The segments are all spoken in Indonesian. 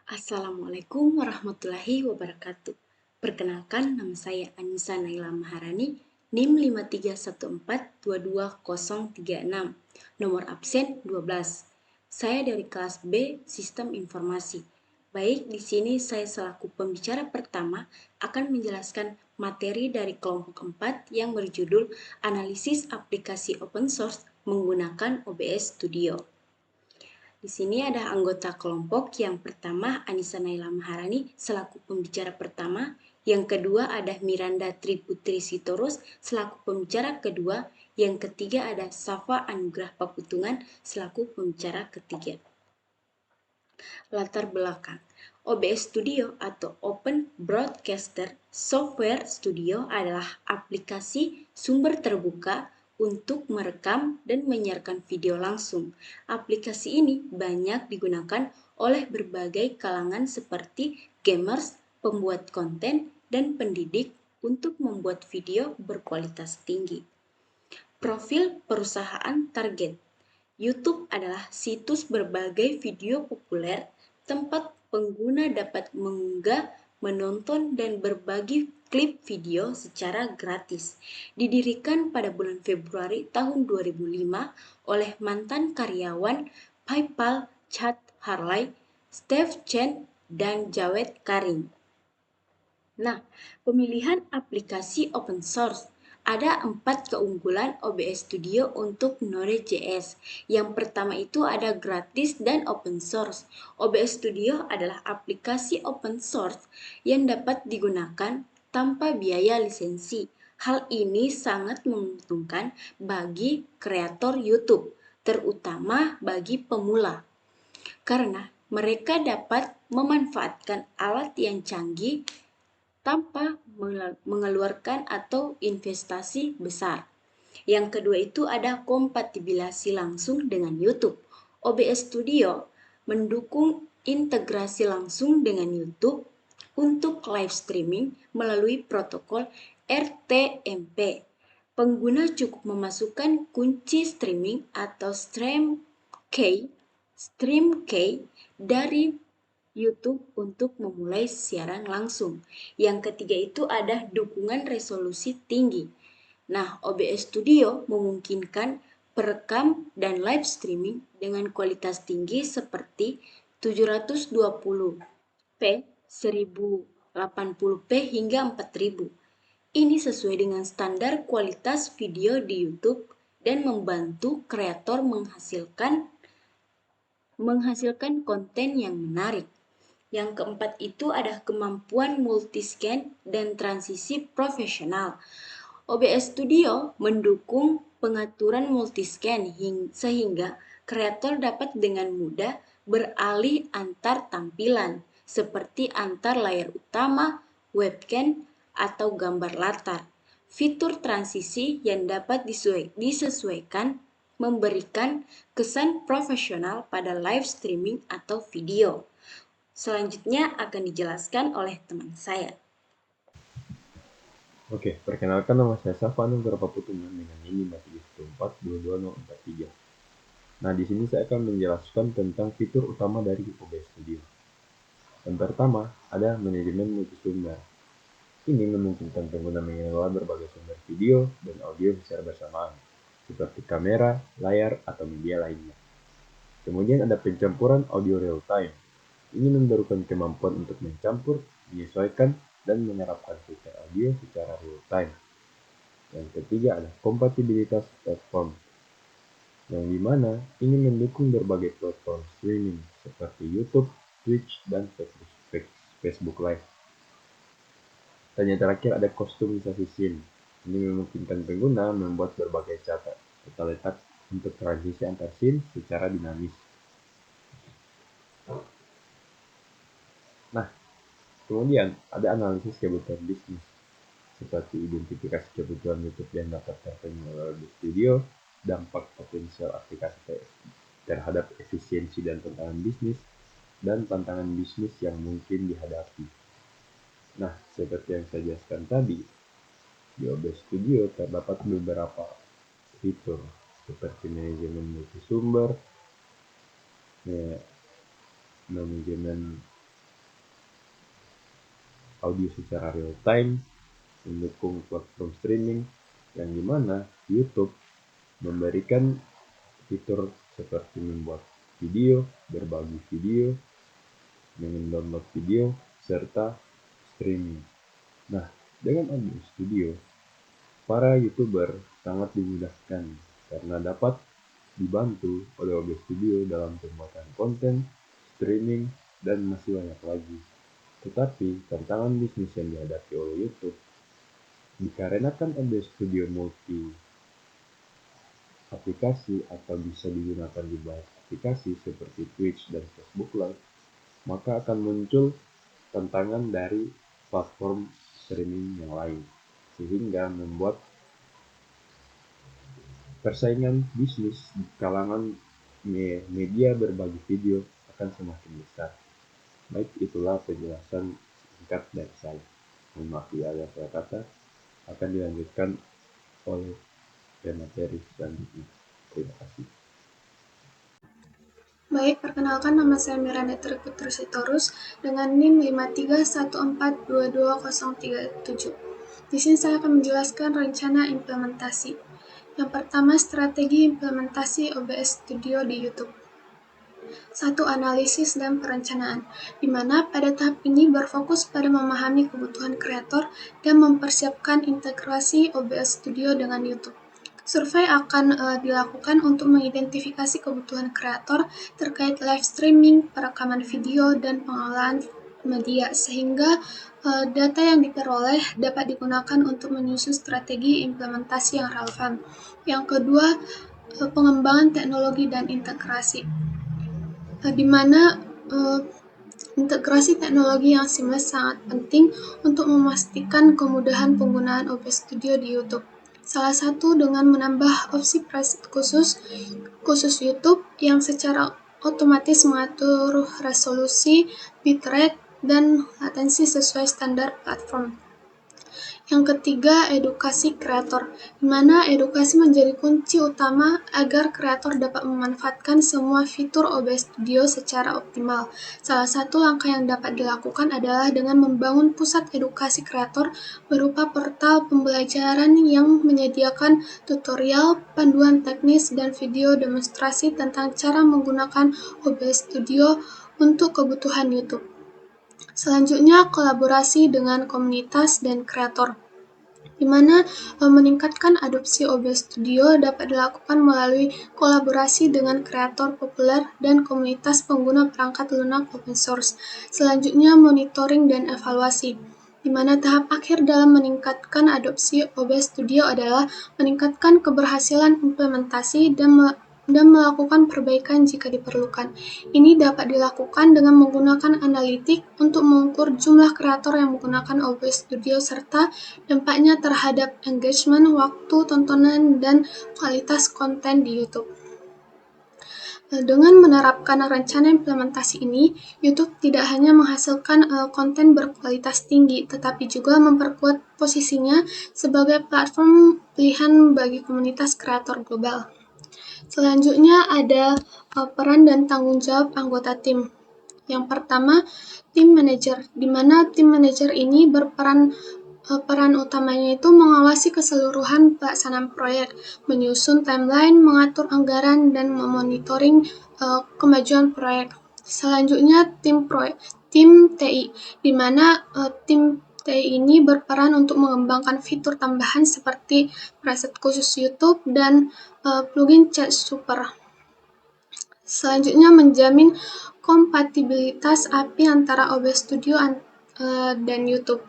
Assalamualaikum warahmatullahi wabarakatuh. Perkenalkan, nama saya Anissa Naila Maharani, NIM 531422036, nomor absen 12. Saya dari kelas B, Sistem Informasi. Baik, di sini saya selaku pembicara pertama akan menjelaskan materi dari kelompok 4 yang berjudul Analisis Aplikasi Open Source menggunakan OBS Studio. Di sini ada anggota kelompok yang pertama Anissa Naila Maharani selaku pembicara pertama, yang kedua ada Miranda Triputri Sitorus selaku pembicara kedua, yang ketiga ada Safa Anugrah Pakutungan selaku pembicara ketiga. Latar belakang OBS Studio atau Open Broadcaster Software Studio adalah aplikasi sumber terbuka untuk merekam dan menyiarkan video langsung. Aplikasi ini banyak digunakan oleh berbagai kalangan seperti gamers, pembuat konten, dan pendidik untuk membuat video berkualitas tinggi. Profil perusahaan target YouTube adalah situs berbagai video populer, tempat pengguna dapat mengunggah, menonton, dan berbagi klip video secara gratis. Didirikan pada bulan Februari tahun 2005 oleh mantan karyawan PayPal Chad Harley, Steve Chen, dan Jawed Karim. Nah, pemilihan aplikasi open source. Ada 4 keunggulan OBS Studio untuk Node.js. Yang pertama itu ada gratis dan open source. OBS Studio adalah aplikasi open source yang dapat digunakan tanpa biaya lisensi. Hal ini sangat menguntungkan bagi kreator YouTube, terutama bagi pemula, karena mereka dapat memanfaatkan alat yang canggih tanpa mengeluarkan atau investasi besar. Yang kedua itu ada kompatibilasi langsung dengan YouTube. OBS Studio mendukung integrasi langsung dengan YouTube untuk live streaming melalui protokol RTMP. Pengguna cukup memasukkan kunci streaming atau stream key dari YouTube untuk memulai siaran langsung. Yang ketiga itu ada dukungan resolusi tinggi. Nah, OBS Studio memungkinkan perekam dan live streaming dengan kualitas tinggi seperti 720p, 1080p hingga 4000. Ini sesuai dengan standar kualitas video di YouTube dan membantu kreator menghasilkan konten yang menarik. Yang keempat itu ada kemampuan multiscan dan transisi profesional. OBS Studio mendukung pengaturan multiscan sehingga kreator dapat dengan mudah beralih antar tampilan seperti antar layar utama, webcam, atau gambar latar. Fitur transisi yang dapat disesuaikan memberikan kesan profesional pada live streaming atau video. Selanjutnya akan dijelaskan oleh teman saya. Oke, perkenalkan nama saya Safa Anugrah Pakutungan dengan NIM 531422043. Nah, di sini saya akan menjelaskan tentang fitur utama dari OBS Studio. Yang pertama, ada manajemen multisumber. Ini memungkinkan pengguna mengelola berbagai sumber video dan audio secara bersamaan, seperti kamera, layar, atau media lainnya. Kemudian ada pencampuran audio real time. Ini memberikan kemampuan untuk mencampur, menyesuaikan, dan menyerapkan fitur audio secara real time. Yang ketiga ada kompatibilitas platform, yang dimana ini mendukung berbagai platform streaming seperti YouTube, Twitch, dan Facebook Live. Dan yang terakhir ada kustomisasi scene. Ini memungkinkan pengguna membuat berbagai tata letak untuk transisi antar scene secara dinamis. Nah, kemudian ada analisis kebutuhan bisnis, seperti identifikasi kebutuhan YouTube yang dapat terpenuhi melalui Studio, dampak potensial aplikasi terhadap efisiensi dan tantangan bisnis, dan tantangan bisnis yang mungkin dihadapi. Nah, seperti yang saya jelaskan tadi, di OBS Studio terdapat beberapa fitur seperti manajemen multisumber, manajemen audio secara real time, mendukung platform streaming, yang dimana YouTube memberikan fitur seperti membuat video, berbagi video, mendownload video, serta streaming. Nah, dengan OBS Studio, para YouTuber sangat dimudahkan karena dapat dibantu oleh OBS Studio dalam pembuatan konten, streaming, dan masih banyak lagi. Tetapi, tantangan bisnis yang dihadapi oleh YouTube dikarenakan OBS Studio multi aplikasi atau bisa digunakan di banyak aplikasi seperti Twitch dan Facebook Live, maka akan muncul tantangan dari platform streaming yang lain, sehingga membuat persaingan bisnis di kalangan media berbagi video akan semakin besar. Baik, itulah penjelasan singkat dari saya. Mohon maaf ya yang saya kata, akan dilanjutkan oleh materi selanjutnya. Terima kasih. Baik, perkenalkan nama saya Miranda Triputri Sitorus dengan NIM 531422037. Di sini saya akan menjelaskan rencana implementasi. Yang pertama, strategi implementasi OBS Studio di YouTube. 1. Analisis dan perencanaan, di mana pada tahap ini berfokus pada memahami kebutuhan kreator dan mempersiapkan integrasi OBS Studio dengan YouTube. Survei akan dilakukan untuk mengidentifikasi kebutuhan kreator terkait live streaming, perekaman video, dan pengolahan media, sehingga data yang diperoleh dapat digunakan untuk menyusun strategi implementasi yang relevan. Yang kedua, pengembangan teknologi dan integrasi, di mana integrasi teknologi yang seamless sangat penting untuk memastikan kemudahan penggunaan OBS Studio di YouTube. Salah satu dengan menambah opsi preset khusus YouTube yang secara otomatis mengatur resolusi, bitrate, dan latensi sesuai standar platform. Yang ketiga, edukasi kreator, di mana edukasi menjadi kunci utama agar kreator dapat memanfaatkan semua fitur OBS Studio secara optimal. Salah satu langkah yang dapat dilakukan adalah dengan membangun pusat edukasi kreator berupa portal pembelajaran yang menyediakan tutorial, panduan teknis, dan video demonstrasi tentang cara menggunakan OBS Studio untuk kebutuhan YouTube. Selanjutnya, kolaborasi dengan komunitas dan kreator, di mana meningkatkan adopsi OBS Studio dapat dilakukan melalui kolaborasi dengan kreator populer dan komunitas pengguna perangkat lunak open source. Selanjutnya, monitoring dan evaluasi, di mana tahap akhir dalam meningkatkan adopsi OBS Studio adalah meningkatkan keberhasilan implementasi dan melakukan perbaikan jika diperlukan. Ini dapat dilakukan dengan menggunakan analitik untuk mengukur jumlah kreator yang menggunakan OBS Studio serta dampaknya terhadap engagement, waktu tontonan, dan kualitas konten di YouTube. Dengan menerapkan rencana implementasi ini, YouTube tidak hanya menghasilkan konten berkualitas tinggi, tetapi juga memperkuat posisinya sebagai platform pilihan bagi komunitas kreator global. Selanjutnya ada peran dan tanggung jawab anggota tim. Yang pertama, tim manager, di mana tim manager ini peran utamanya itu mengawasi keseluruhan pelaksanaan proyek, menyusun timeline, mengatur anggaran, dan memonitoring kemajuan proyek. Selanjutnya, tim TI, di mana tim TI ini berperan untuk mengembangkan fitur tambahan seperti preset khusus YouTube dan plugin chat super. Selanjutnya, menjamin kompatibilitas API antara OBS Studio dan YouTube.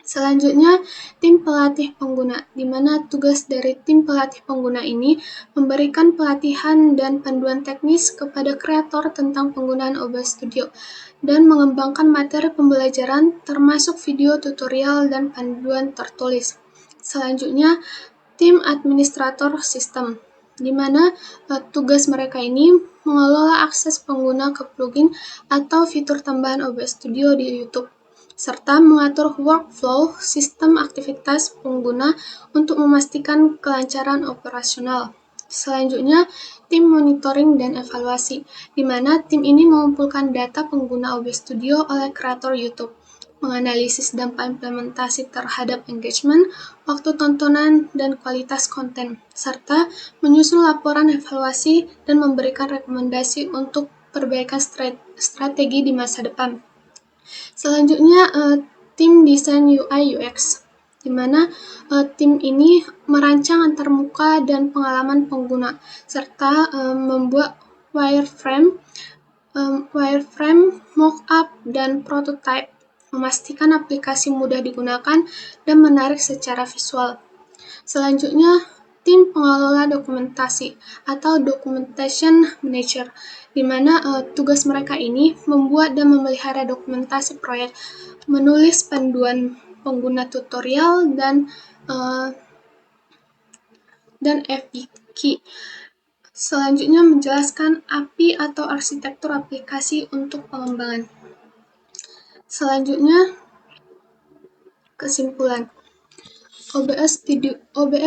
Selanjutnya, tim pelatih pengguna, di mana tugas dari tim pelatih pengguna ini memberikan pelatihan dan panduan teknis kepada kreator tentang penggunaan OBS Studio dan mengembangkan materi pembelajaran termasuk video tutorial dan panduan tertulis. Selanjutnya, tim administrator sistem, di mana tugas mereka ini mengelola akses pengguna ke plugin atau fitur tambahan OBS Studio di YouTube, serta mengatur workflow sistem aktivitas pengguna untuk memastikan kelancaran operasional. Selanjutnya, tim monitoring dan evaluasi, di mana tim ini mengumpulkan data pengguna OBS Studio oleh kreator YouTube menganalisis dampak implementasi terhadap engagement, waktu tontonan, dan kualitas konten, serta menyusun laporan evaluasi dan memberikan rekomendasi untuk perbaikan strategi di masa depan. Selanjutnya, tim desain UI UX, di mana tim ini merancang antarmuka dan pengalaman pengguna, serta membuat wireframe, mockup, dan prototype, memastikan aplikasi mudah digunakan dan menarik secara visual. Selanjutnya, tim pengelola dokumentasi atau documentation manager, di mana tugas mereka ini membuat dan memelihara dokumentasi proyek, menulis panduan pengguna tutorial dan FAQ. Selanjutnya, menjelaskan API atau arsitektur aplikasi untuk pengembangan. Selanjutnya, kesimpulan. OBS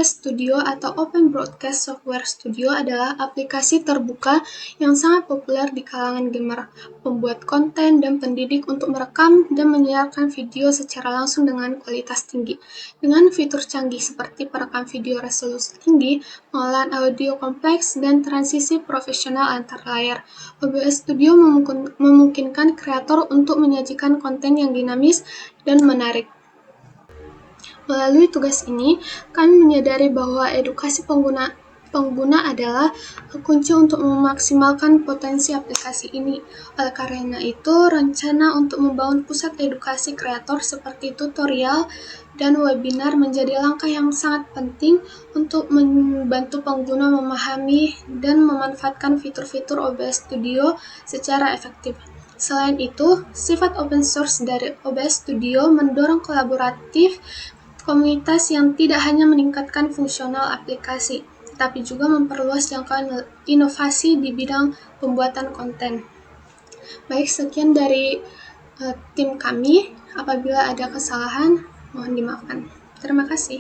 Studio atau Open Broadcast Software Studio adalah aplikasi terbuka yang sangat populer di kalangan gamer, pembuat konten, dan pendidik untuk merekam dan menyiarkan video secara langsung dengan kualitas tinggi. Dengan fitur canggih seperti perekam video resolusi tinggi, pengolahan audio kompleks, dan transisi profesional antar layar, OBS Studio memungkinkan kreator untuk menyajikan konten yang dinamis dan menarik. Melalui tugas ini, kami menyadari bahwa edukasi pengguna adalah kunci untuk memaksimalkan potensi aplikasi ini. Oleh karena itu, rencana untuk membangun pusat edukasi kreator seperti tutorial dan webinar menjadi langkah yang sangat penting untuk membantu pengguna memahami dan memanfaatkan fitur-fitur OBS Studio secara efektif. Selain itu, sifat open source dari OBS Studio mendorong kolaboratif komunitas yang tidak hanya meningkatkan fungsional aplikasi, tetapi juga memperluas jangkauan inovasi di bidang pembuatan konten. Baik, sekian dari tim kami. Apabila ada kesalahan, mohon dimaafkan. Terima kasih.